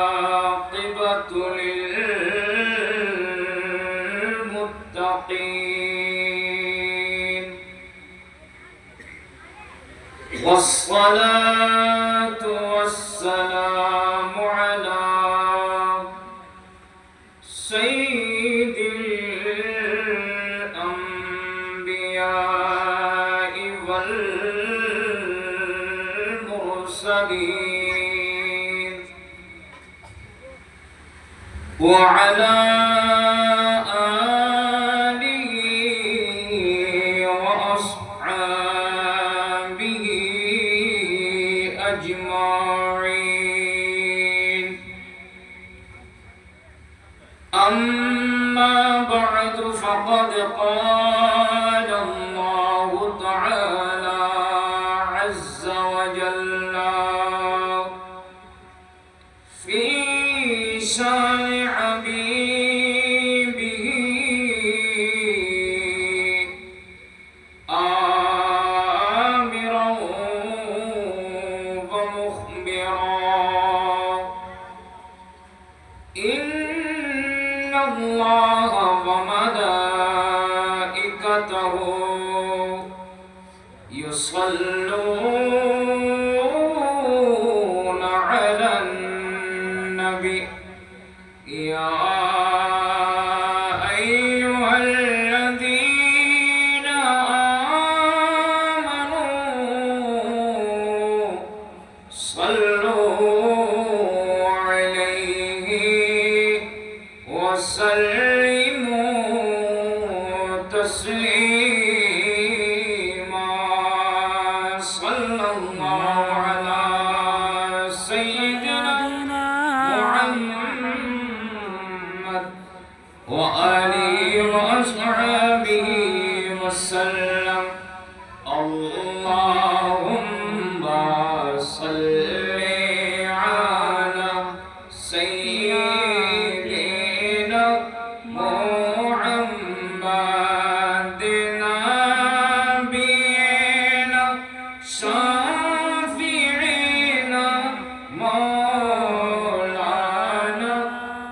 والعاقبة للمتقين والصلاة والسلام على سيد الأنبياء والمرسلين وعلى آله وأصحابه أجمعين أما بعد فقد قال الله تعالى عز وجل في شان حبيبه آمرا ومخبرا إن الله وملائكته يصلون على النبي يا أيها الذين آمنوا صلوا عليه وسلموا تسليما صلى الله على سيدنا محمد وآله وأصحابه وسلم اللهم صل على سيدنا محمد نبينا شافعنا مولانا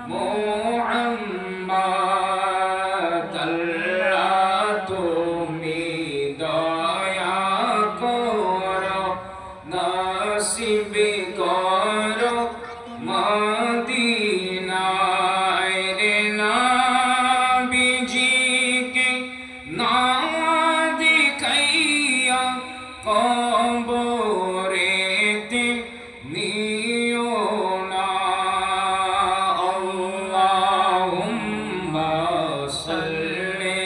محمد আল্লাহ তুমি দয়া করো নসিব করো মদিনায় রে নবীজিকে না দেখাইয়া কবরেতে নিও না আল্লাহুম্মা সাল্লি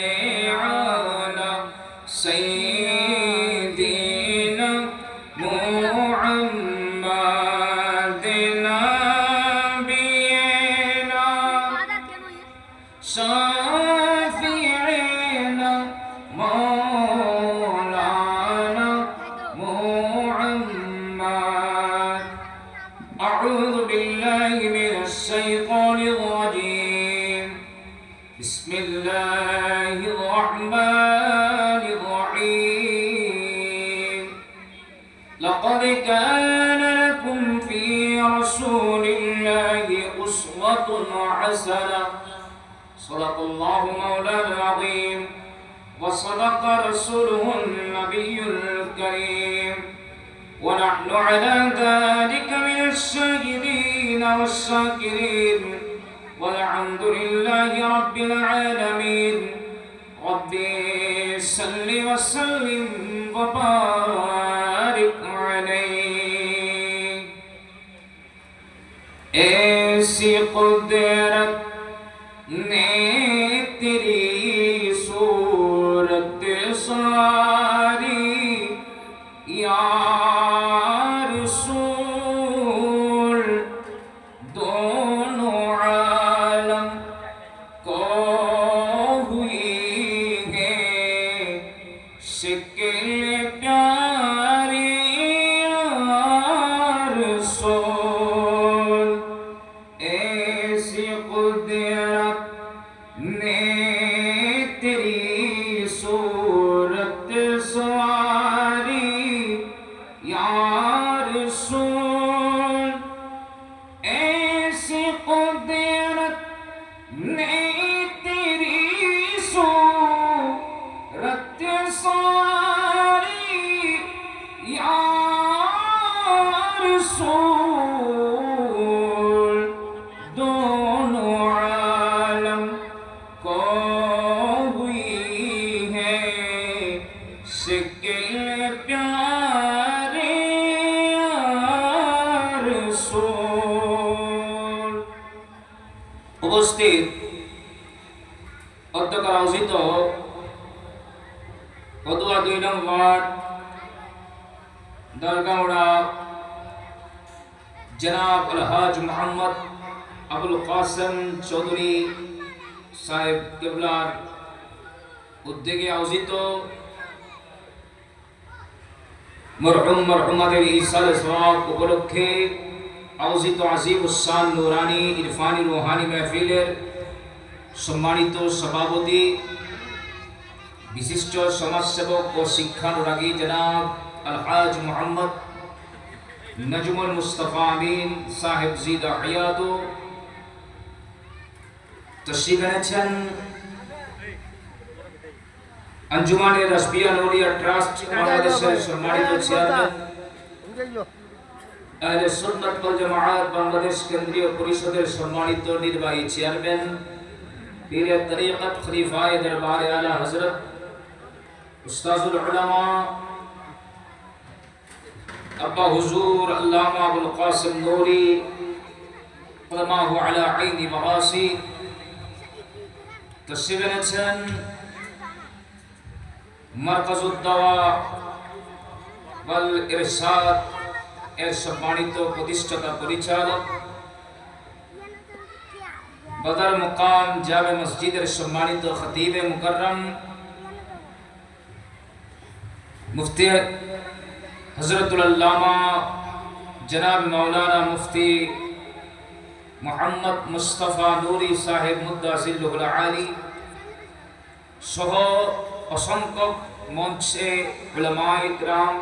আলা সাইয়্যিদিনা মুহাম্মাদ নাবিয়িনা شافعنا مولانا محمد أعوذ بالله من الشيطان الرجيم بسم الله الرحمن الرحيم لقد كان لكم في رسول الله أسوة حسنة صدق الله مولانا العظيم وصدق رسوله النبي الكريم ونحن على ذلك من الشاهدين والشاكرين والحمد لله رب العالمين ربي صل وسلم وبارك عليه ऐसी कुदरत ने तेरी सूरत सारी या रसूल दोनों आलम को हुई है शिकिल प्यारी या रसूल ऐसी উপস্থিত অধ্যক্ষর আয়োজিত কদুয়া 2 নং ওয়ার্ড দরগাওড়া জনাব আলহাজ মোহাম্মদ আবুল কাসেম চৌধুরী সাহেব কেবলার উদ্যোগে আয়োজিত মরহুম মরহুমাদের ইসাল সওয়াব উপলক্ষে আয়োজিত আজিম উসান নুরানি ইরফানি রুহানি মাহফিলের সম্মানিত সভাপতি বিশিষ্ট সমাজসেবক ও শিক্ষানুরাগী জনাব আলহাজ মোহাম্মদ নজমুল মুস্তফা আমিন সাহেব জিদা হায়াত তশরিফ এনেছেন। আঞ্জুমানে রাসবিয়া নূরিয়া ট্রাস্ট বাংলাদেশের সম্মানিত চেয়ারম্যান, আহলে সুন্নাত ওয়াল জামাআত বাংলাদেশ কেন্দ্রীয় পরিষদের সম্মানিত নির্বাহী চেয়ারম্যান, পীরে তরিকত খলিফায়ে দরবারে আলা হযরত উস্তাজুল উলামা আব্বা হুজুর আল্লামা আবুল কাসেম নূরি উলামাহু আলা আইনি মারাসি তশরিফ এনেছেন। মারকাজুদ দাওয়া ওয়াল ইরশাদ এর সম্মানিত প্রতিষ্ঠাতা পরিচালক, বদর মুকাম জামে মসজিদের সম্মানিত খতিবে মুকররম মুফতি হযরতুল আল্লামা জনাব মাওলানা মুফতি মোহাম্মদ মুস্তাফা নূরি সাহেব মুদ্দাসিল্লুল আলী সহ অসংখ্য মঞ্চে উলামায়ে কিরাম,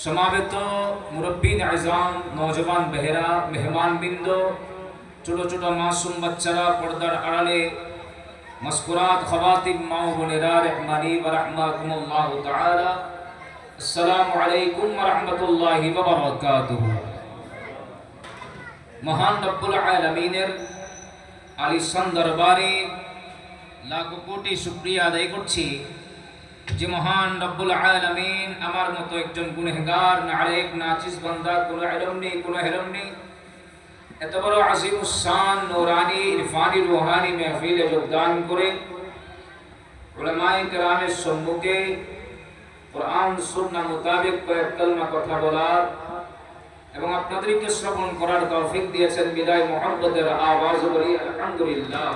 সমাবেত মুরব্বিন আযম, নওজওয়ান বেহেরা, মেহমানবৃন্দ, ছোট ছোট মাসুম বাচ্চারা, পর্দার আড়ালে মাসকুরাত খাওয়াতিন মা ও বোনেরা, রহমানি ওয়া রাহমাকুমুল্লাহ তাআলা, আসসালামু আলাইকুম ওয়া রাহমাতুল্লাহি ওয়া বারাকাতুহু। মহান রব্বুল আলামিনের আলিশান দরবারে লাখো কোটি শুকরিয়া আদায় করছি যে মহান রব্বুল আলামিন আমার মতো একজন গুনাহগার নালায়েক নাচিস বান্দা, কোনো ইলম নেই, কোনো হেলম নেই, এত বড় আজিমুস শান নূরানি ইরফানি রুহানি মাহফিলে যোগদান করে উলামায়ে কেরামের সম্মুখে কোরআন সুন্নাহ মোতাবেক কয়েক কালমা কথা বলার এবং আপনাদেরকে শ্রবণ করার তৌফিক দিয়েছেন। বিদায় মুহাব্বতের আওয়াজ বলি আলহামদুলিল্লাহ।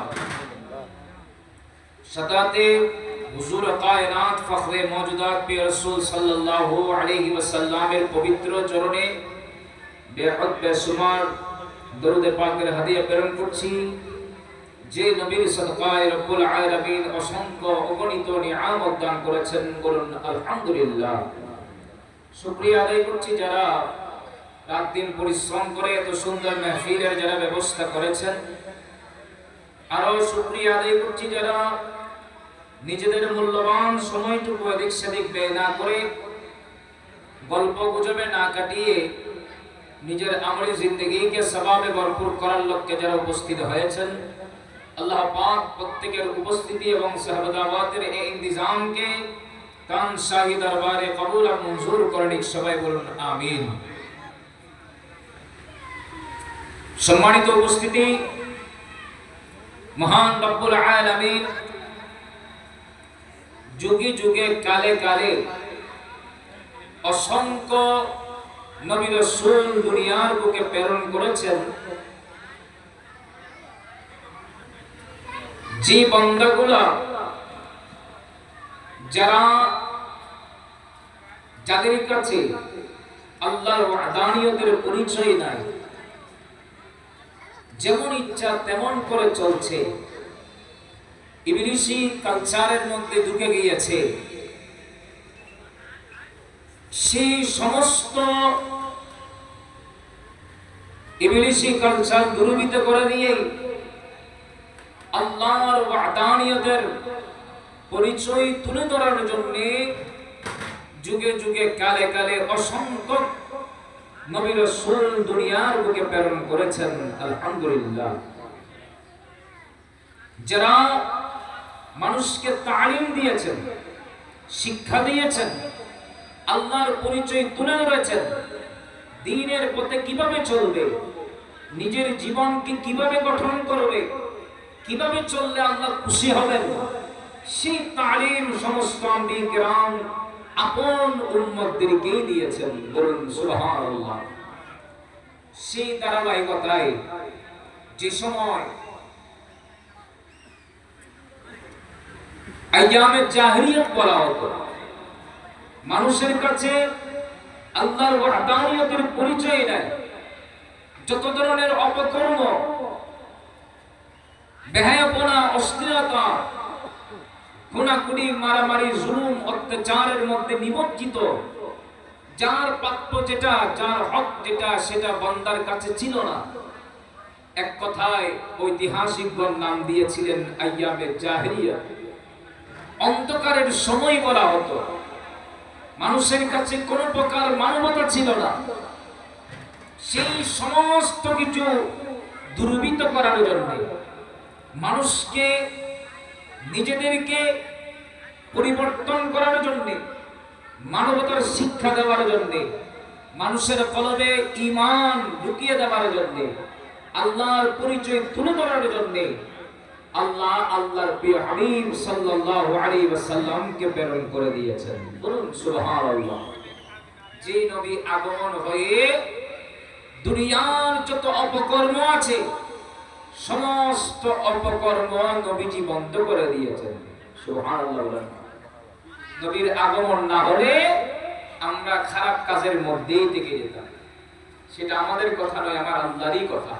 সাতাতে হুজুর কায়নাত ফখরে মওজুদাত পে রাসূল সাল্লাল্লাহু আলাইহি ওয়াসাল্লামের পবিত্র চরণে বেহদ বেশুমার দরুদ পাকের হাদিয়া প্রেরণ করছি। যে নবীর সাদকায়ে রব্বুল আলামিন অসংখ্য অগণিত নিয়ামত দান করেছেন, বলুন আলহামদুলিল্লাহ। শুকরিয়া আদায় করছি যারা রাত দিন পরিশ্রম করে এত সুন্দর মাহফিলের যারা ব্যবস্থা করেছেন। আরো শুকরিয়া আদায় করছি যারা নিজেদের মূল্যবান সময়টুকু এদিক সেদিক ব্যয় না করে, গল্প গুজবে না কাটিয়ে নিজের আমলি জিন্দেগিকে সওয়াবে ভরপুর করার লক্ষ্যে যারা উপস্থিত হয়েছেন, আল্লাহ পাক প্রত্যেকের উপস্থিতি এবং সাহাবাদের এই ইন্তজামকে কান শাহী দরবারে কবুল আর মঞ্জুর করেন। সবাই বলুন আমিন। সম্মানিত উপস্থিতি, মহান রব্বুল আলামিন যুগে যুগে কালে কালে অসংখ্য নবী রাসূল দুনিয়ার বুকে প্রেরণ করেছেন। যে বান্দাগুলা যাদের কাছে আল্লাহর ওয়াহদানিয়তের পরিচয় নাই, যেমন ইচ্ছা তেমন করে চলছে, ইবলিশি কালচারের মধ্যে ঢুকে গিয়েছে, সেই সমস্ত ইবলিশি কালচার দূরীভূত করে দিয়ে আল্লাহর ওয়াহদানিয়তের পরিচয় তুলে ধরার জন্য যুগে যুগে কালে কালে অসংখ্য নবী রাসূল দুনিয়ার বুকে প্রেরণ করেছেন। আলহামদুলিল্লাহ। যারা মানুষকে তালিম দিয়েছেন, শিক্ষা দিয়েছেন, আল্লাহর পরিচয় তুলে ধরেছেন, দ্বীনের পথে কিভাবে চলবে, নিজের জীবনকে কিভাবে গঠন করবে, কিভাবে চললে আল্লাহ খুশি হবেন, সেই তালিম সমস্ত আম্বিয়া কিরাম আপন উম্মতদেরকেই দিয়েছেন। বলুন সুবহানাল্লাহ। সেই ধারাবাহিকতায় যে সময় আইয়ামে জাহিলিয়াত বলা হতো, মানুষের কাছে আল্লাহর ওয়াহদানিয়তের পরিচয় নাই, যত ধরনের অপকর্ম, বেহায়াপনা, অশ্লীলতা, খুনাখুনি, মারামারি, জুলুম, অত্যাচারের মধ্যে নিমজ্জিত, যার প্রাপ্য যেটা, যার হক যেটা, সেটা বান্দার কাছে ছিল না। এক কথায় ঐতিহাসিকগণ নাম দিয়েছিলেন আইয়ামে জাহিলিয়াত। অন্ধকারের সময় বলা হতো। মানুষের কাছে কোনো প্রকার মানবতা ছিল না। সেই সমস্ত কিছু দুর্বৃত করার জন্য, মানুষকে নিজেদেরকে পরিবর্তন করার জন্য, মানবতার শিক্ষা দেওয়ার জন্য, মানুষের কলবে ঈমান ঢুকিয়ে দেওয়ার জন্য, আল্লাহর পরিচয় তুলে ধরার জন্য আল্লাহ আল্লাহর প্রিয় হাবিব সাল্লাল্লাহু আলাইহি ওয়াসাল্লামকে প্রেরণ করে দিয়েছেন। বলুন সুবহানাল্লাহ। যে নবী আগমন হয়ে দুনিয়ার যত অপকর্ম আছে, সমস্ত অপকর্ম নবীজি বন্ধ করে দিয়েছেন। সুবহানাল্লাহ বলেন। নবীর আগমন না হলে আমরা খারাপ কাজের মধ্যেই থেকে যেতাম। সেটা আমাদের কথা নয়, আমার আল্লাহরই কথা।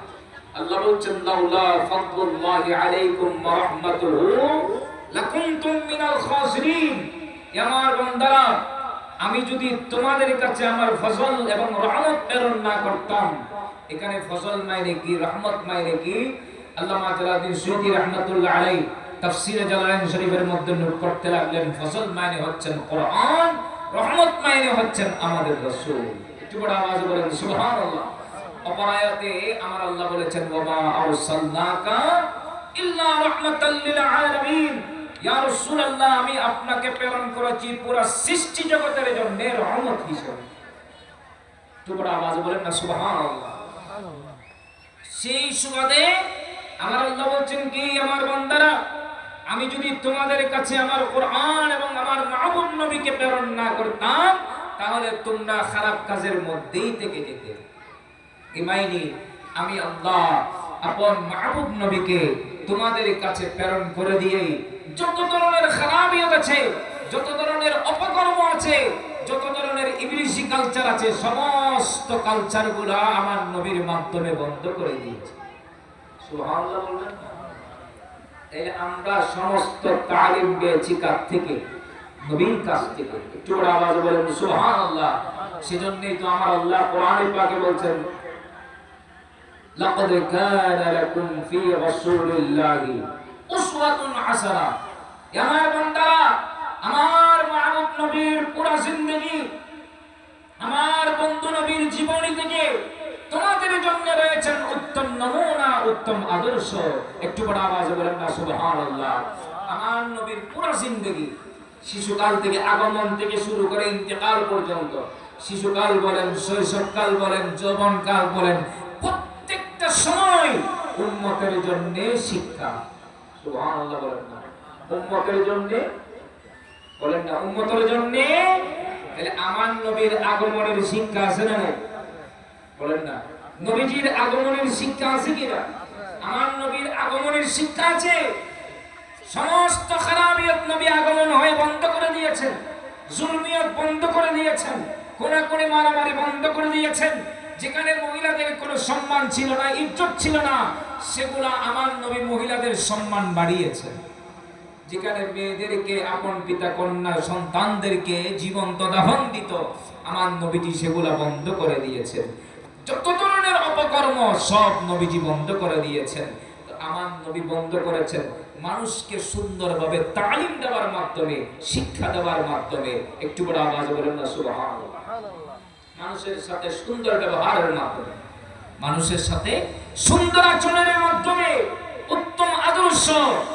আল্লাহ বলছেন, লাউলা ফাদলুল্লাহি আলাইকুম ওয়া রাহমাতুহু লাকুনতুম মিনাল খাসিরিন। আমার বান্দারা, আমি যদি তোমাদের কাছে আমার ফজল এবং রহমত প্রেরণ না করতাম, এখানে ফজল মাইনে কি, রহমত মাইনে কি, আল্লামা জালালউদ্দিন সুয়ুতী রাহমাতুল্লাহ আলাইহি তাফসীরে জালালাইন শরীফের মধ্যে নোট করতে লাগলেন, ফজল মাইনে হচ্ছেন কোরআন, রহমত মাইনে হচ্ছেন আমাদের রাসূল। একটু বড় আওয়াজে বলেন সুবহানাল্লাহ। অপর আয়াতে আমার আল্লাহ বলেছেন, ওয়া মা আরসালনাকা ইল্লা রাহমাতাল লিল আলামিন। ইয়া রাসূলুল্লাহ, আমি আপনাকে প্রেরণ করেছি পুরো সৃষ্টি জগতের জন্য রহমত হিসেবে। একটু বড় আওয়াজে বলেন না সুবহানাল্লাহ। সেই সুবাদে আমার আল্লাহ বলছেন কি, আমার বান্দারা, আমি যদি তোমাদের কাছে আমার কোরআন এবং আমার মাহবুব নবীকে প্রেরণ না করতাম, তাহলে তোমরা খারাপ কাজের মধ্যেই থেকে যেতে। ইমাইনি আমি আল্লাহ আপন মাহবুব নবীকে তোমাদের কাছে প্রেরণ করে দিয়ে যত ধরনের খারাপিয়ত আছে, যত ধরনের অপকর্ম আছে, যত ধরনের ইবলিশি কালচার আছে, সমস্ত কালচারগুলো আমার নবীর মাধ্যমে বন্ধ করে দিয়েছে। সুবহানাল্লাহ বলবেন। এই আমরা সমস্ত তালিম পেয়েছি কার থেকে? নবীর কাছ থেকে। একটু বড় আওয়াজে বলেন সুবহানাল্লাহ। সেজন্যই তো আমার আল্লাহ কোরআনে পাকে বলছেন, লাকাদ কানা লাকুম ফি রাসূলিল্লাহি উসওয়াতুন হাসানা। আমার বান্দারা, আমার মাহবুব নবীর পুরো জিন্দেগি, আমার বন্ধু নবীর জীবনী থেকে তোমাদের জন্য রয়েছেন উত্তম নমুনা, উত্তম আদর্শ। একটু বড় আওয়াজে বলেন না সুবহানাল্লাহ। আমার নবীর পুরো জিন্দেগি, শিশুকাল থেকে, আগমন থেকে শুরু করে ইন্তেকাল পর্যন্ত, শিশুকাল বলেন, শৈশবকাল বলেন, যৌবনকাল বলেন, প্রত্যেকটা সময় উম্মতের জন্য শিক্ষা। সুবহানাল্লাহ বলেন না, উম্মতের জন্য বলেন না, উম্মতের জন্য। তাহলে আমার নবীর আগমনের শিক্ষা আছে না? বলেন না, নবীজির আগমনের শিক্ষা আছে কিনা? আমার নবীর আগমনের শিক্ষা আছে। সমস্ত খারাপিয়ত নবী আগমন হয়ে বন্ধ করে দিয়েছেন, জুলমিয়ত বন্ধ করে দিয়েছেন, কোনাকুনি মারামারি বন্ধ করে দিয়েছেন। যেখানে মহিলাদের কোনো সম্মান ছিল না, ইজ্জত ছিল না, সেগুলা আমার নবী মহিলাদের সম্মান বাড়িয়েছেন। যেখানে মেয়েদেরকে আপন পিতা কন্যা সন্তানদেরকে জীবন্ত দাফন দিত, আমার নবীজি সেগুলা বন্ধ করে দিয়েছেন। যত ধরনের অপকর্ম সব নবীজি বন্ধ করে দিয়েছেন। আমার নবী বন্ধ করেছেন মানুষকে সুন্দরভাবে তালিম দেওয়ার মাধ্যমে, শিক্ষা দেওয়ার মাধ্যমে। একটু বড় আওয়াজে বলেন না সুবহানাল্লাহ। মানুষের সাথে সুন্দর ব্যবহারের মাধ্যমে, মানুষের সাথে সুন্দর আচরণের মাধ্যমে, উত্তম আদর্শ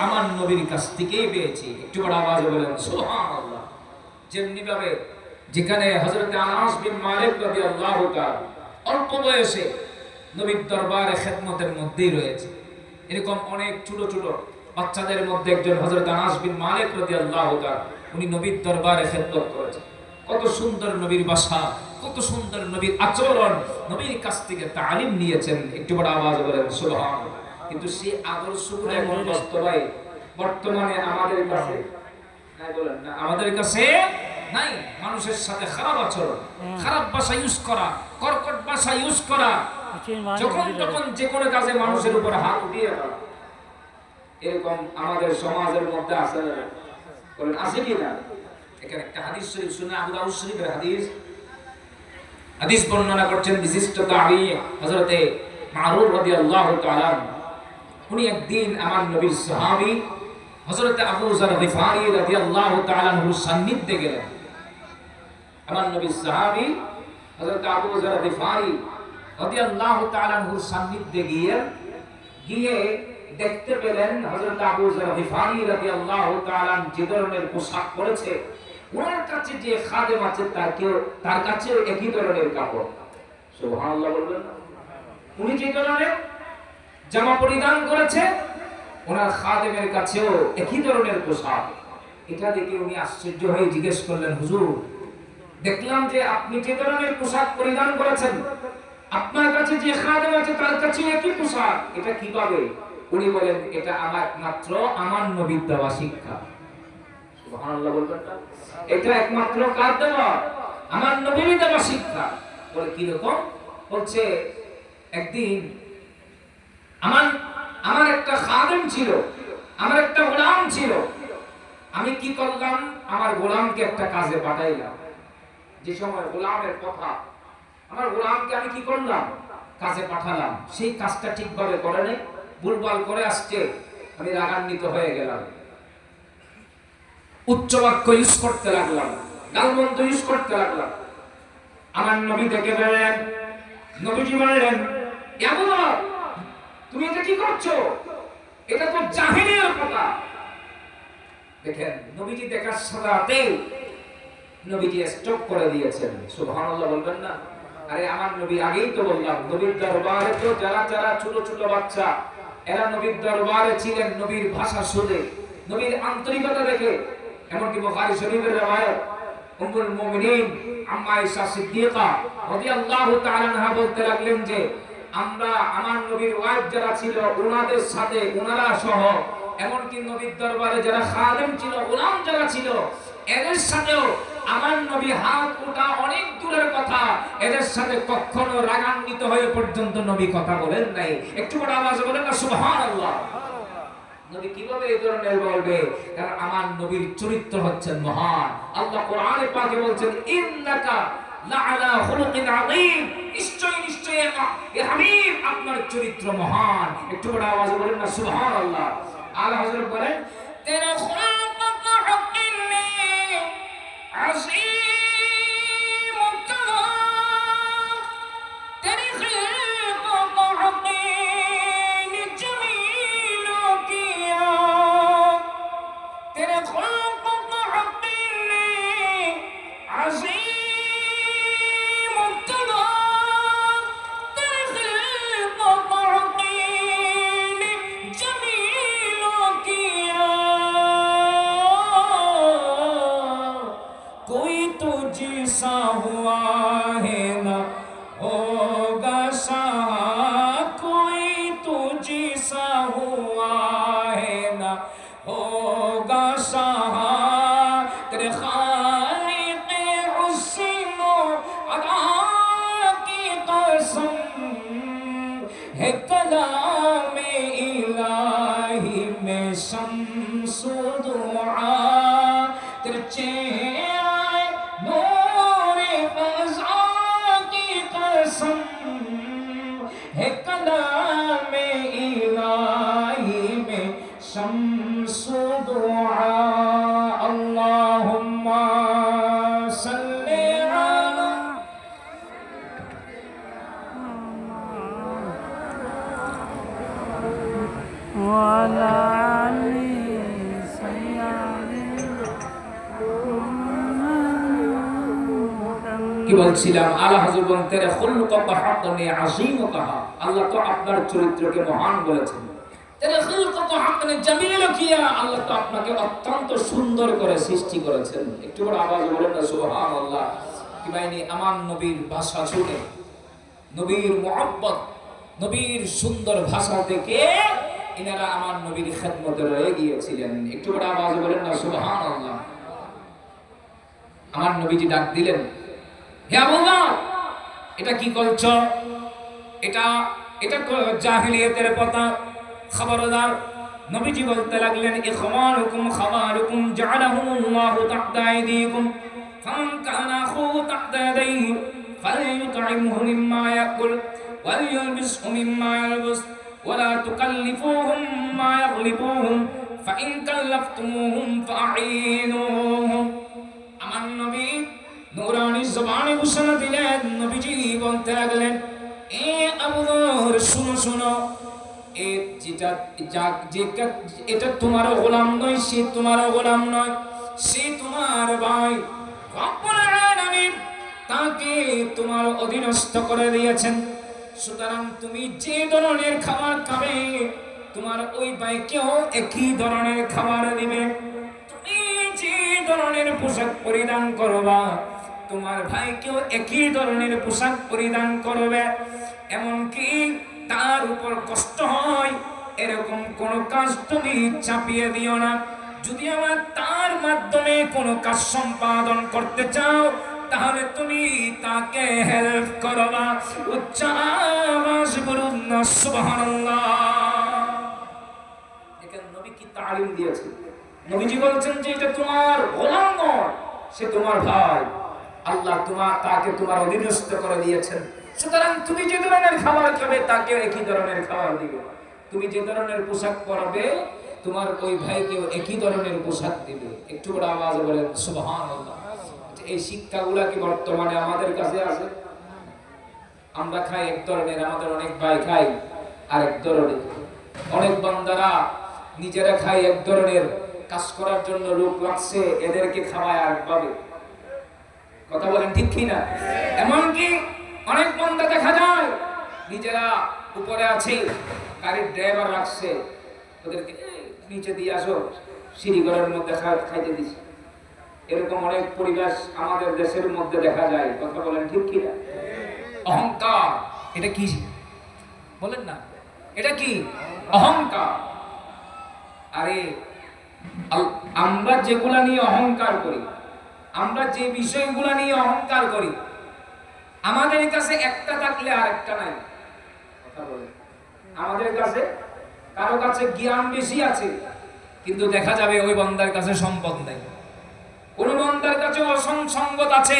আমার নবীর কাছ থেকেই পেয়েছি। একটু বড় আওয়াজে বলেন সুবহানাল্লাহ। যেমনি ভাবে যেখানে হযরত আনাস বিন মালিক রাদিয়াল্লাহু তাআলা অল্প বয়সে নবীর দরবারে খেদমতের মধ্যেই রয়েছে। এরকম অনেক ছোট ছোট বাচ্চাদের মধ্যে একজন হযরত আনাস বিন মালিক রাদিয়াল্লাহু তাআলা, উনি নবীর দরবারে খেদমত করেছেন। কত সুন্দর নবীর ভাষা, কত সুন্দর নবীর আচরণ, নবীর কাছ থেকে তালিম নিয়েছেন। একটু বড় আওয়াজ বলেন সুবহানাল্লাহ। কিন্তু সেই আদর্শগুলো এখন বর্তমানে আমাদের কাছে নাই, বলেন না, আমাদের কাছে নাই। মানুষের সাথে খারাপ আচরণ, খারাপ ভাষা ইউজ করা, কর্কট ভাষা ইউজ করা, যখন তখন যে কোনো কাজে মানুষের উপর হাত উঠিয়ে ফেলা, এরকম আমাদের সমাজের মধ্যে আছে। বলেন আছে কি না? এখানে একটা হাদিস শরীফ শুনে, আবু দাউদ শরীফের হাদিস বর্ণনা করছেন বিশিষ্ট তাবী হযরতে মারুফ রাদিয়াল্লাহু তাআলা। উনি একদিন আমার নবীর সাহাবী হযরতে আবু যর গিফারী রাদিয়াল্লাহু তাআলা এর সান্নিধ্যে গেলেন। আমার নবীর সাহাবী হযরতে আবু যর গিফারী রাদিয়াল্লাহু তাআলা এর সান্নিধ্যে গিয়ে দেখতে পেলেন হযরত আবু যর গিফারী রাদিয়াল্লাহু তাআলা যে ধরনের পোশাক পরেছে, ওনার কাছে যে খাদেম আছে তার কাছে একই ধরনের কাপড়। সুবহানাল্লাহ বলবেন না? উনি যে ধরনের জামা পরিধান করেছে, ওনার খাদেমের কাছেও একই ধরনের পোশাক। এটা দেখে উনি আশ্চর্য হয়ে জিজ্ঞেস করলেন, হুজুর, দেখলাম যে আপনি যে ধরনের পোশাক পরিধান করেছেন, আপনার কাছে যে খাদেম আছে তার কাছে একই পোশাক, এটা কিভাবে? উনি বলেন, এটা মাত্র আমার নবীর দেওয়া শিক্ষা। সুবহানাল্লাহ বলবেন না? এটা একমাত্র কার দেওয়া? আমার নবীর দেওয়া শিক্ষা। বলে কি রকম? বলছে, একদিন আমার একটা খাদেম ছিল, আমার একটা গোলাম ছিল। আমি কি করলাম? আমার গোলামকে একটা কাজে পাঠাইলাম। যে সময় গোলামের কথা, আমার গোলামকে আমি কি করলাম? কাজে পাঠালাম। সেই কাজটা ঠিকভাবে করে নাই, ভুলভাল করে আসছে। আমি রাগান্বিত হয়ে গেলাম, উচ্চ বাক্য ইউজ করতে লাগলাম, গালমন্দ ইউজ করতে লাগলাম। আমার নবী দেখে বললেন, নবীজি বললেন, এমন তুমি এটা কি করছো? এটা তো জাহেলিয়ার কথা। দেখেন, নবীজি দেখার সাথে নবীজি স্টপ করে দিয়েছেন। সুবহানাল্লাহ বলবেন না? আরে আমার নবী, আগেই তো বললাম, নবীর দরবারে তো যারা যারা ছোট ছোট বাচ্চা, এরা নবীর দরবারে ছিলেন নবীর ভাষা শুনে, নবীর আন্তরিকতা দেখে। এমনকি বুখারী শরীফের riwayat, উম্মুল মুমিনিন আম্মা আয়েশা সিদ্দিকা রাদিয়াল্লাহু তাআলা আনহা বলতে লাগলেন যে, আমরা আমার নবীর ওয়াইফ যারা ছিল, ওনাদের সাথে, ওনারা সহ, এমনকি নবীর দরবারে যারা খাদেম ছিল, গোলাম যারা ছিল, এদের সাথেও আমার নবী হাত ওঠা অনেক দূরের কথা, এদের সাথে কখনো রাগান্বিত হয়ে পর্যন্ত নবী কথা বলেন নাই। একটু বড় আওয়াজে বলেন না সুবহানাল্লাহ। নবী কিভাবে এই ধরনের বলবে? কারণ আমার নবীর চরিত্র হচ্ছে মহান। আল্লাহ কোরআনে পাকে বলছেন, ইন্নাকা লাআলা খুলুকিন আযীম, নিশ্চয় নিশ্চয় এ হাবিব, আপনার চরিত্র মহান। একটু বড় আওয়াজে বলেন না সুবহানাল্লাহ। আলা হযরত বলেন, তেরা খুলুকুকা হুকিন আযীম सा हुआ है ना होगा सा, कोई तुझसा हुआ है ना होगा सा, तेरे खालिक़े हुस्न अदा की कसम है, कलामे इलाही में शम्सु दुआ, तेरे चेहरे है, कलामे इलाही में शम्सु दुआ। अल्लाहुम्मा सल्ली अला वाला अली सय्यदना কি বলছিলাম, আলা হুজুর বলেন তেরে খুলুকা হাক্কানি আযীমুকা, আল্লাহ তো আপনার চরিত্রকে মহান বলেছেন। তেরে খুলুকা হাক্কানি জামিলু কিয়া, আল্লাহ তো আপনাকে অত্যন্ত সুন্দর করে সৃষ্টি করেছেন। একটু বড় আওয়াজে বলেন না সুবহানাল্লাহ। কি বাইনি আমার নবীর ভাষা শুনে, নবীর মুহাব্বত, নবীর সুন্দর ভাষা থেকে ইনারা আমার নবীর খেদমতে রয়ে গিয়েছিলেন। একটু বড় আওয়াজে বলেন না সুবহানাল্লাহ। আমার নবীজি ডাক দিলেন, হে আবু বকর, এটা কি করছো? এটা এটা জাহিলিয়াতের কথা, খবরদার। নবীজি বলতে লাগলেন, ইখওয়ানুকুম খাওয়ানুকুম জাআলাহুমুল্লাহু তাহতা আইদিকুম ফামান কানা আখুহু তাহতা ইয়াদাইহি ফালইউত'ইমহু মিম্মা ইয়াকুল ওয়ালইউলবিসহু মিম্মা ইয়ালবাস ওয়ালা তুকাল্লিফুহুম মা ইয়াগলিবুহুম ফাইন কাল্লাফতুমুহুম ফাআইনুহুম। আমার নবী নূরানী জবানে ঘোষণা দিলেন, নবীজি বলতে লাগলেন, এ আবু বকর শুনো শুনো, এটা তোমার গোলাম নয়, সে তোমার গোলাম নয়, সে তোমার ভাই। রব্বুল আলামিন তাকে তোমার অধীনস্থ করে দিয়েছেন। সুতরাং তুমি যে ধরনের খাবার খাবে, তোমার ওই ভাইকেও একই ধরনের খাবার দিবে। তুমি যে ধরনের পোশাক পরিধান করবা, তোমার ভাইকেও একই ধরনের পোশাক পরিধান করবে। এমনকি তার উপর কষ্ট হয় এরকম কোন কাজ তুমি চাপিয়ে দিও না। যদি আমার তার মাধ্যমে কোনো কাজ সম্পাদন করতে চাও, তাহলে তুমি তাকে হেল্প করবা। উচ্চ আওয়াজ বলুন না সুবহানাল্লাহ। এখানে নবী কি তালিম দিয়েছেন? নবীজি বলছেন যে এটা তোমার গোলাম নয়, সে তোমার ভাই। আল্লাহ তাকে তোমার অধীনস্থ করে দিয়েছেন। সুতরাং তুমি যে ধরনের খাবার খাবে, তাকে একই ধরনের খাবার দিবে। তুমি যে ধরনের পোশাক পরবে, তোমার ওই ভাইকেও একই ধরনের পোশাক দিবে। একটু বড় আওয়াজে বলেন সুবহানাল্লাহ। এই শিক্ষাগুলা কি বর্তমানে আমাদের কাছে আছে? আমরা খাই এক ধরনের, আমাদের অনেক ভাই খাই আরেক ধরনের। অনেক বান্দারা নিজেরা খায় এক ধরনের, কাজ করার জন্য লোক লাগছে, এদেরকে খাওয়ায় আরেকভাবে। কথা বলেন ঠিক কি না? এমনকি অনেক বান্দা দেখা যায় নিজেরা উপরে আছে, গাড়ির ড্রাইভার রাখছে, ওদেরকে নিচে দিয়ে আসো, সিঁড়িঘরের মধ্যে খাইতে দিছে। এরকম অনেক পরিবেশ আমাদের দেশের মধ্যে দেখা যায়। কথা বলেন ঠিক কি না? অহংকার, এটা কি বলেন না, এটা কি অহংকার? আরে আমরা যেগুলা নিয়ে অহংকার করি, আমরা যে বিষয়গুলা নিয়ে অহংকার করি, আমাদের কাছে একটা থাকলে আরেকটা নাই। কথা বলেন, আমাদের কাছে কারো কাছে জ্ঞান বেশি আছে, কিন্তু দেখা যাবে ওই বান্দার কাছে সম্পদ নাই। কোন বান্দার কাছে অসংসম্পদ আছে,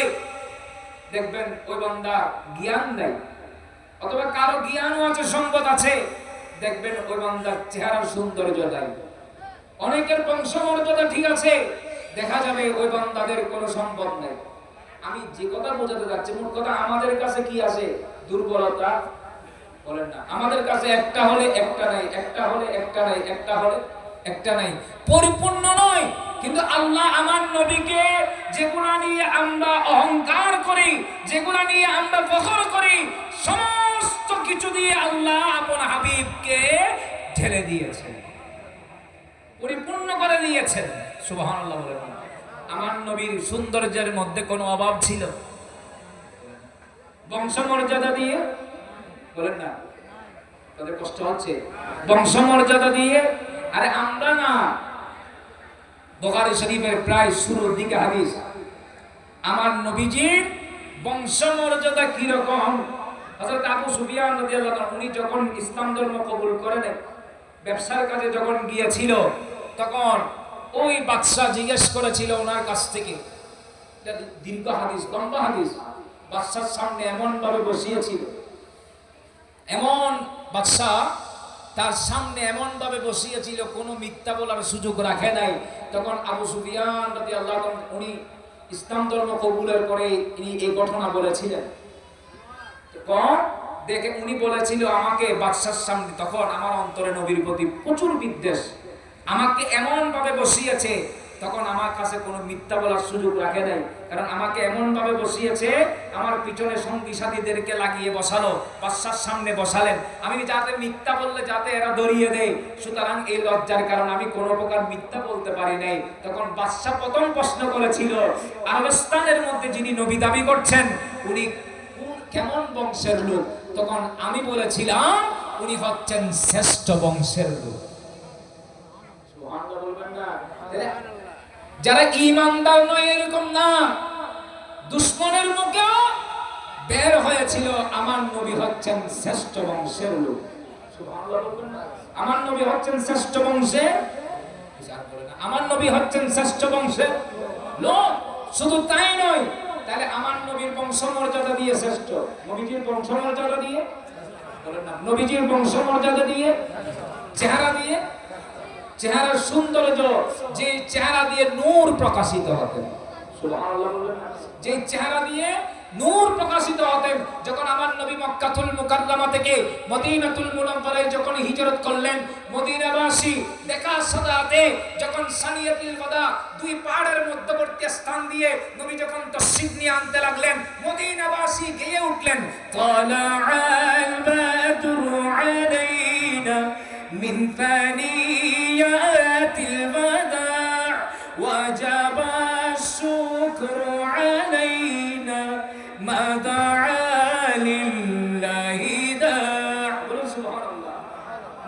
দেখবেন ওই বান্দা জ্ঞান নাই। অথবা কারো জ্ঞানও আছে, সম্পদ আছে, দেখবেন ওই বান্দার চেহারার সৌন্দর্য নাই। অনেকের বংশমর্যাদা ঠিক আছে, দেখা যাবে ওই বান্দাদের কোনো সম্পদ নাই। আমি যে কথা বোঝাতে যাচ্ছি, মোট কথা আমাদের কাছে কি আছে? দুর্বলতা। বলেন না, আমাদের কাছে একটা হলে একটা নাই, একটা হলে একটা নাই, একটা হলে একটা নাই, পরিপূর্ণ নয়। কিন্তু আল্লাহ আমার নবীকে যেগুলা নিয়ে আমরা অহংকার করি, যেগুলা নিয়ে আমরা ফখর করি, সমস্ত কিছু দিয়ে আল্লাহ আপন হাবিবকে ঢেলে দিয়েছেন, পরিপূর্ণ করে দিয়েছেন। সুবহানাল্লাহ বলেন। আমার নবীর সৌন্দর্যের মধ্যে কোনো অভাব ছিল? বংশমর্যাদা দিয়ে, বলেন না, তাদের কষ্ট হচ্ছে, বংশমর্যাদা দিয়ে। আরে আমরা না, বুখারী শরীফের প্রায় শুরুর দিকে হাদিস, আমার নবীজির বংশমর্যাদা কি রকম। হযরত আবু সুফিয়ান রাদিয়াল্লাহু আনহু উনি যখন ইসলাম ধর্ম কবুল করেন, ব্যবসার কাজে যখন গিয়েছিল, তখন ওই বাদশা জিজ্ঞেস করেছিল ওনার কাছ থেকে, দীর্ঘ হাদিস, লম্বা হাদিস, বাদশার সামনে এমন ভাবে বসিয়েছিল, এমন বাদশা তার সামনে এমন ভাবে বসিয়েছিল, কোনো মিথ্যা বলার সুযোগ রাখে নাই। তখন আবু সুফিয়ান রাদিয়াল্লাহু আনহু উনি ইসলাম ধর্ম কবুলের পরে তিনি এই ঘটনা বলেছিলেন। দেখে উনি বলেছিল আমাকে বাদশার সামনে, তখন আমার অন্তরে নবীর প্রতি প্রচুর বিদ্বেষ, আমাকে এমন ভাবে বসিয়েছে তখন আমার কাছে কোনো মিথ্যা বলার সুযোগ রাখে নাই, কারণ আমাকে এমন ভাবে বসিয়েছে, আমার পিছনে সঙ্গী সাথীদেরকে লাগিয়ে বসালো, বাদশার সামনে বসালেন, আমি যাতে মিথ্যা বললে যাতে এরা দড়িয়ে দেয়, সুতরাং এই লজ্জার কারণে আমি কোনো প্রকার মিথ্যা বলতে পারি নাই। তখন বাদশা প্রথম প্রশ্ন করেছিল, আরবস্তানের মধ্যে যিনি নবী দাবি করছেন উনি কেমন বংশের লোক? তখন আমি বলেছিলাম উনি হচ্ছেন শ্রেষ্ঠ বংশের লোক। সুবহানাল্লাহ বলবেন না? যারা ঈমানদার নয় এরকম না, দুশমনের মুখেও বের হয়েছিল আমার নবী হচ্ছেন শ্রেষ্ঠ বংশের লোক। সুবহানাল্লাহ বলবেন না? আমার নবী হচ্ছেন শ্রেষ্ঠ বংশের, আমার নবী হচ্ছেন শ্রেষ্ঠ বংশের লোক। শুধু তাই নয়, তাহলে আমার নবীর বংশমর্যাদা দিয়ে শ্রেষ্ঠ, নবীজির বংশমর্যাদা দিয়ে, বলেন না, নবীজির বংশমর্যাদা দিয়ে, চেহারা দিয়ে, চেহারার সৌন্দর্য, যে চেহারা দিয়ে নূর প্রকাশিত হতেন, সুবহানাল্লাহ বলবেন না? যে চেহারা দিয়ে নূর প্রকাশিত হতেন। যখন আমার নবী মক্কাতুল মুকাররমা থেকে মদিনাতুল মুনাওয়ারায় যখন হিজরত করলেন, মদিনাবাসী দেখার সাথে যখন সানিয়াতুল ওয়াদা দুই পাহাড়ের মধ্যবর্তী স্থান দিয়ে নবী যখন তাশরীফ নিয়ে আনতে লাগলেন, মদিনাবাসী গেয়ে উঠলেন, তালাআল বাদরু আলাইনা মিন ফানিয়াতিল ওয়াদা ওয়াজাবা শুকরু আলাইনা মা দাআ লিল্লাহি দাআ। বলুন সুবহানাল্লাহ।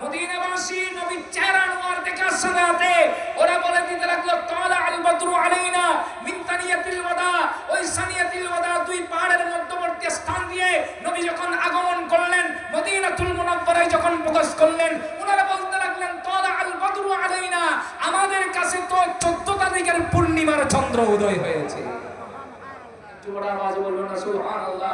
মদিনাবাসী নবীর চেহারা নোয়ার দেখার সাথে ওরা বলে দিতে লাগলো, তালাআল বাদরু আলাইনা মিন সানিয়াতিল ওয়াদা। ওই সানিয়াতিল ওয়াদা দুই পাহাড়ের মধ্যবর্তী স্থান দিয়ে নবী যখন আগমন করলেন, মদিনাতুল মুনাওয়ারায় যখন প্রবেশ করলেন, ওনারা বলতে লাগলেন, তালাআল বাদরু আলাইনা, আমাদের কাছে তো 14 তারিখের পূর্ণিমার চন্দ্র উদয় হয়েছে। বড় আওয়াজে বলবেন না সুবহানাল্লাহ?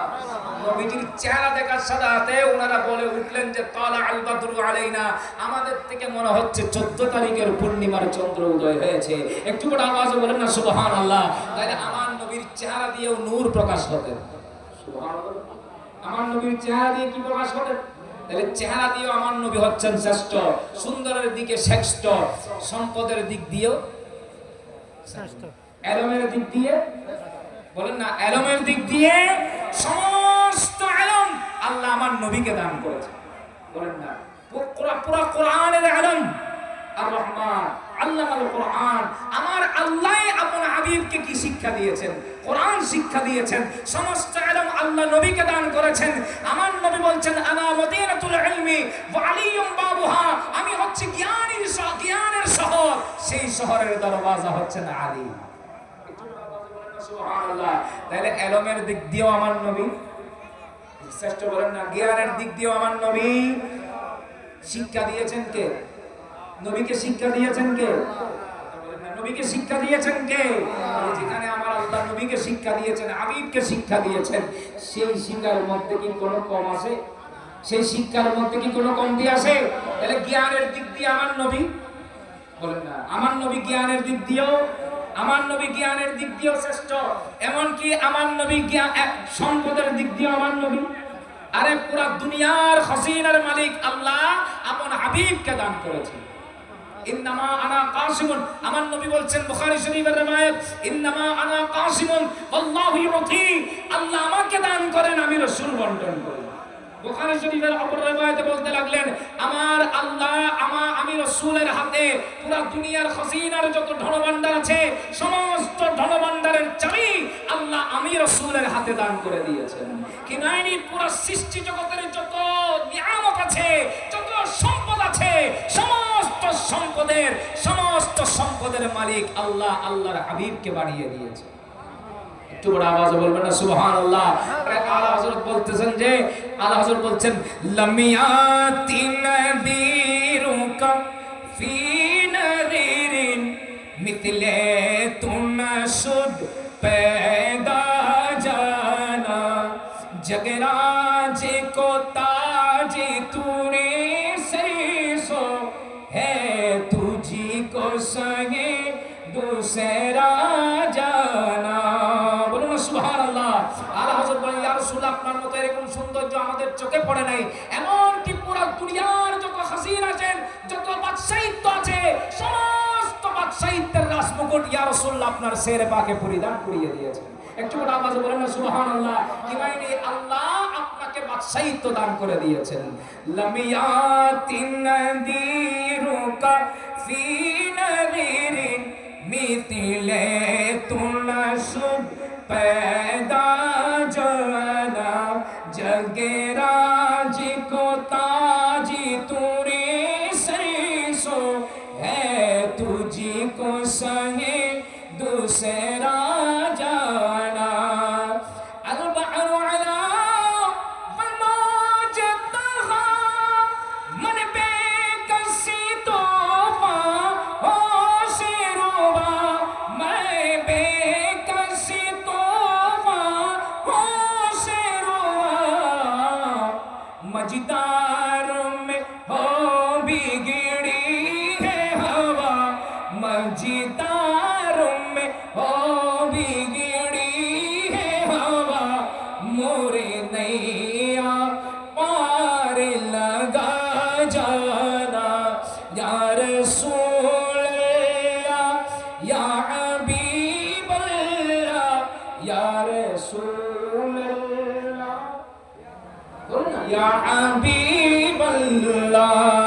নবীজির চেহারা দেখার সাথে ওনারা বলে উঠলেন যে তালাআল বাদরু আলাইনা, আমাদের থেকে মনে হচ্ছে 14 তারিখের পূর্ণিমার চন্দ্র উদয় হয়েছে। একটু বড় আওয়াজে বলেন না সুবহানাল্লাহ? তাহলে আমার নবীর চেহারা দিয়েও নূর প্রকাশ হতেন। সুবহানাল্লাহ। আমার নবীর চেহারা দিয়ে কি প্রকাশ হতেন? তাহলে চেহারা দিয়েও আমার নবী হচ্ছেন শ্রেষ্ঠ, সুন্দরের দিকে শ্রেষ্ঠ, সম্পদের দিক দিয়েও শ্রেষ্ঠ, এলমের দিক দিয়ে, বলেন না, এলমের দিক দিয়ে সমস্ত এলম আল্লাহ আমার নবীকে দান করেছে। বলেন না, পুরো কোরআনের এলম, আর রহমান আল্লামাল কোরআন, আমার আল্লাহ আপন হাবিবকে কি শিক্ষা দিয়েছেন? কোরআন শিক্ষা দিয়েছেন। সমস্ত এলম আল্লাহ নবীকে দান করেছেন। আমার নবী বলছেন, আনা মদিনাতুল ইলমি ওয়া আলিয়ুম বাবুহা, আমি হচ্ছে জ্ঞানের শহর, সেই শহরের দরওয়াজা হচ্ছেন আলী। সুবহানাল্লাহ। তাহলে এলমের দিক দিয়েও আমার নবী শ্রেষ্ঠ, বলেন না, জ্ঞানের দিক দিয়েও আমার নবী শিক্ষা দিয়েছেন কে? নবীকে শিক্ষা দিয়েছেন কে? বলেন না, নবীকে শিক্ষা দিয়েছেন কে? যেখানে আমার আল্লাহ নবীকে শিক্ষা দিয়েছেন, হাবিবকে শিক্ষা দিয়েছেন, সেই শিক্ষার মধ্যে কি কোনো কম আছে? সেই শিক্ষার মধ্যে কি কোনো কমতি আছে? তাহলে জ্ঞানের দিক দিয়ে আমার নবী, বলেন না, আমার নবী জ্ঞানের দিক দিয়েও, আমার নবী জ্ঞানের দিক দিয়েও শ্রেষ্ঠ। এমনকি আমার নবী সম্পদের দিক দিয়েও আমার নবী, আরে পুরা দুনিয়ার খাজিনার মালিক আল্লাহ আপন হাবিবকে দান করেছেন। ইন্নামা আনা কাসিমুন, আমার নবী বলছেন বুখারী শরীফের রওয়ায়াত, ইন্নামা আনা কাসিমুন আল্লাহু ইউতি, আল্লাহ আমাকে দান করেন, আমি রাসূল বন্টন করি। বুখারী শরীফের অপর রওয়ায়াতে বলতে লাগলেন, আমার আল্লাহ আমি রাসূলের হাতে পুরো দুনিয়ার খাজিনার যত ধনভাণ্ডার আছে, সমস্ত ধনভাণ্ডারের চাবি আল্লাহ আমি রাসূলের হাতে দান করে দিয়েছেন। কি নাইনি, পুরো সৃষ্টি জগতের যত নিয়ামত আছে, যত সম্পদ আছে, সমস্ত সম্পদের মালিক আল্লাহ আল্লাহর হাবিবকে বানিয়ে দিয়েছে। একটু বড় আওয়াজে বলবেন না সুবহানাল্লাহ? আলা হযরত বলতেছেন যে, আলা হযরত বলছেন, লামিয়াতি নাযীরুকা ফি নাযীরিন মিথলে তুনশুদ पैदा जाना जगराज को ताज तूने से सो है तुझी को संगे दूसरा जाना। বলুন সুবহানাল্লাহ। আলা হযরত বলেন, ইয়া রাসূলুল্লাহ, আপনার মতো এরকম সৌন্দর্য আমাদের চোখে পড়ে নাই। এমনকি পুরো দুনিয়ার যত খাজিনা আছেন, যত বাদশাহিত্ব আছে, সমস্ত বাদশাহিত্বের রাজমুকুট ইয়া রাসূলুল্লাহ আপনার শেরে পাকে পরিধান করিয়ে দিয়েছেন। একটু করে আওয়াজে বলেন না সুবহানাল্লাহ। কি মানে আল্লাহ আপনাকে বাদশাহিত্ব দান করে দিয়েছেন। লামিয়াতিন নাদিরুকা ফি নাদিরিন মিথিলে তুলসুব पैदा जाना जगे राज को ताजी तुरे सो है तुझी को संगे दूसरा जाना अलबहर अला फलमौज तहा मन बेकसी तोफा हो शेरुबा मैं बेकसी तोफा हो शेरुबा मजदार में हो बिगड़ी है हवा मजदार में हो बिगड़ी है हवा मोरे नैया पार लगा जाना या रसूल अल्लाह या हबीब अल्लाह या रसूल अल्लाह या हबीब अल्लाह